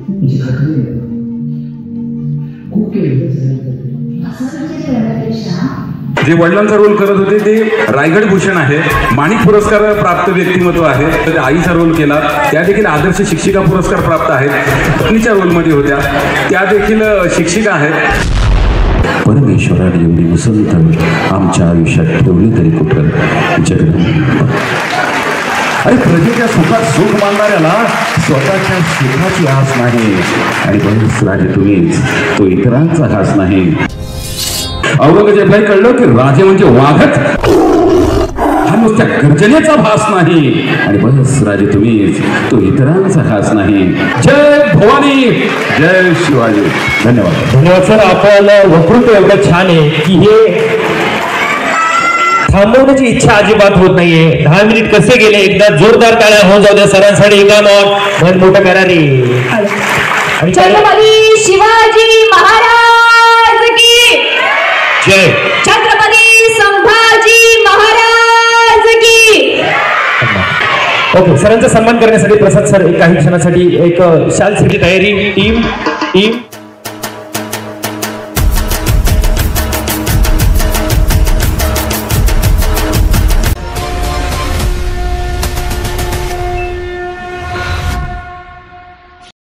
म्हणजे खूप जे वडिलांचा रोल करत होते ते रायगड भूषण आहे, माणिक पुरस्कार प्राप्त व्यक्तिमत्व आहे. तर आईचा रोल केला, त्या देखील आदर्श शिक्षिका पुरस्कार प्राप्त आहेत. पत्नीच्या रोलमध्ये होत्या, त्या देखील शिक्षिका आहेत. परमेश्वराने एवढी वसंत आमच्या आयुष्यात ठेवली तरी कुठं जगदंबा. अरे प्रजेच्या सुखात सुख मानणाऱ्याला स्वतःच्या सुखाची आस नाही. आणि बरेच राजे तुम्हीच, तो इतरांचा हास नाही. औरंगजेबला कळलं की राजे म्हणजे वाघच, हा नुसत्या गर्जनेचा भास नाही. आणि बस राजे तुम्हीच, तो इतरांचा हास नाही. जय भवानी, जय शिवाजी. धन्यवाद. धन्यवाद सर. आपण वक्तृत्व एवढं छान आहे की हे थांबवण्याची इच्छा अजिबात होत नाहीये. 10 मिनिट कसे गेले, एकदा जोरदार टाळ्या होऊन जाऊ द्या सरांसाठी. एका नॉट मन मोठं करा रे. छत्रपती शिवाजी महाराज की जय. छत्रपती संभाजी महाराज की. ओके, सरांचा सन्मान करण्यासाठी प्रसाद सर काही क्षणासाठी एक शाल तयारी. टीम